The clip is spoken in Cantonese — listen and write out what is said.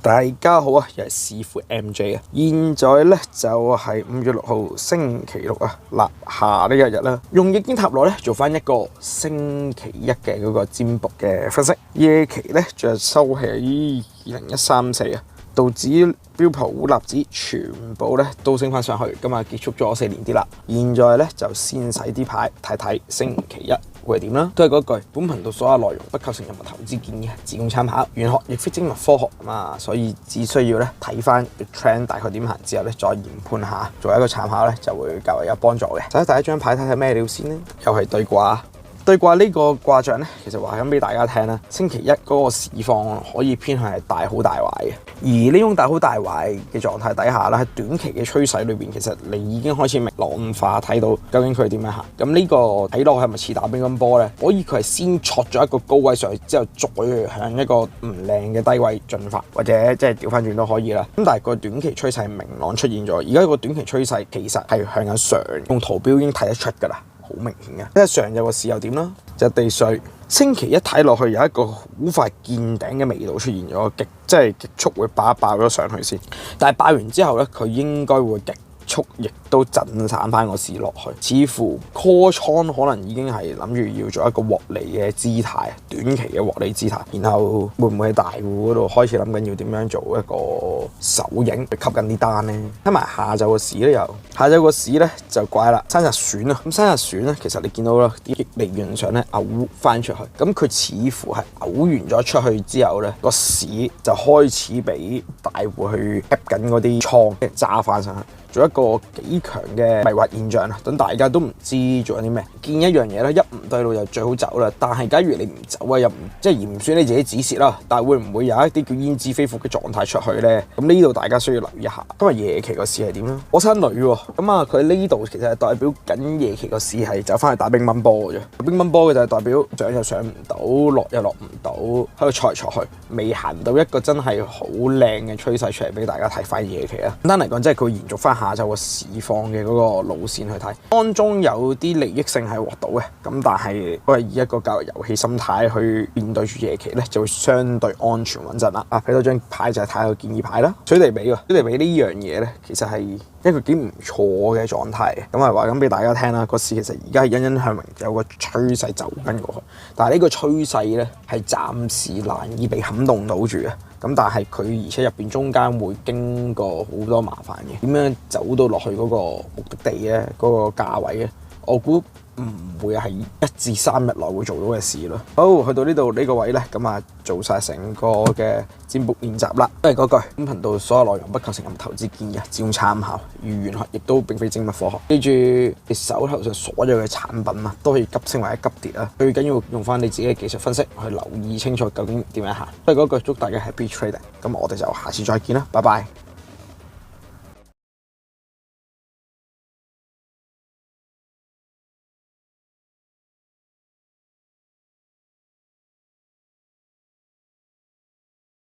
大家好啊，又係師傅 MJ 啊！現在咧就係5月6號星期六啊，立夏呢一日啦。用易經塔羅咧做翻一個星期一嘅嗰個占卜嘅分析。夜期咧就收喺20134啊，道指、標普、納指全部咧都升翻上去，今日結束咗4連跌啦。現在咧就先洗啲牌，睇睇星期一會係點啦。都係嗰句，本頻道所有內容不構成任何投資建議，只供參考。玄學亦非精密科學啊，所以只需要咧睇翻個 trend 大概點行之後咧，再研判下，做一個參考咧，就會較為有幫助嘅。就喺第一張牌睇睇咩料先咧，又係對卦。對卦呢個卦象咧，其實話緊俾大家聽啦。星期一嗰個市況可以偏向係大好大壞嘅，而呢種大好大壞嘅狀態底下咧，喺短期嘅趨勢裏邊，其實你已經開始明朗化睇到究竟佢點樣行。咁呢個睇落係咪似打乒乓波咧？可以佢係先戳咗一個高位上去，之後再向一個唔靚嘅低位進發，或者即係調翻轉都可以啦。咁但係個短期趨勢明朗出現咗，而家個短期趨勢其實係向緊上，用圖表已經睇得出㗎啦。好明顯嘅，因為上有個市又點啦，就地水星期一睇落去有一個好快見頂嘅味道出現咗，即係極速會爆咗上去先，但係爆完之後咧，佢應該會極速亦都震散翻個市落去，似乎 call 倉可能已經係諗住要做一個獲利嘅姿態，短期嘅獲利姿態，然後會唔會喺大戶嗰度開始諗緊要點樣做一個手影去吸緊啲單呢？睇埋下晝個市咧，又下晝個市咧就怪啦，生日選啊！咁生日選咧，其實你見到啦，啲理論上咧嘔翻出去，咁佢似乎係嘔完咗出去之後咧，個市就開始俾大戶去吸緊嗰啲倉，揸翻上去。做一個幾強嘅迷惑現象啦，等大家都唔知做緊啲咩，見一樣嘢咧，一唔對路就最好走啦。但係假如你唔走啊，又唔即係唔算你自己止蝕啦，但係會唔會有一啲叫焉知非福嘅狀態出去咧？咁呢度大家需要留意一下。今日夜期個市係點咧？火山女喎，咁啊佢呢度其實係代表緊夜期個市係走翻去打乒乓波嘅啫。乒乓波嘅就係代表上又上唔到，落又落唔到，喺度挫嚟挫去，未行到一個真係好靚嘅趨勢出嚟俾大家睇翻夜期啊。簡單嚟講，即係佢延續翻下晝個市況嘅嗰個路線去睇，當中有啲利益性係獲到嘅，咁但係都係以一個較為遊戲心態去面對住夜期咧，就會相對安全穩陣啦。啊，睇到張牌就係睇個建議牌啦，水地比喎，水地比呢樣嘢咧，其實係一個幾唔錯嘅狀態嘅。咁啊話咁俾大家聽啦，個市其實而家係欣欣向榮，有個趨勢走緊過去，但係呢個趨勢咧係暫時難以被撼動到住嘅。咁但係佢而且入邊中間會經過好多麻煩嘅，點樣走到落去嗰個目的地咧，嗰個價位咧，我估唔會係1至3日內會做到嘅事咯。好，去到呢度呢個位咧，咁啊做晒成個嘅占卜練習啦。都係嗰句，咁頻道所有內容不構成任何投資建議，只供參考。而玄學亦都並非精密科學。記住，你手頭上所有嘅產品啊，都可以急升或者急跌啊。最緊要用翻你自己嘅技術分析去留意清楚究竟點樣行。都係嗰句，祝大家 happy trading。咁我哋就下次再見啦，拜拜。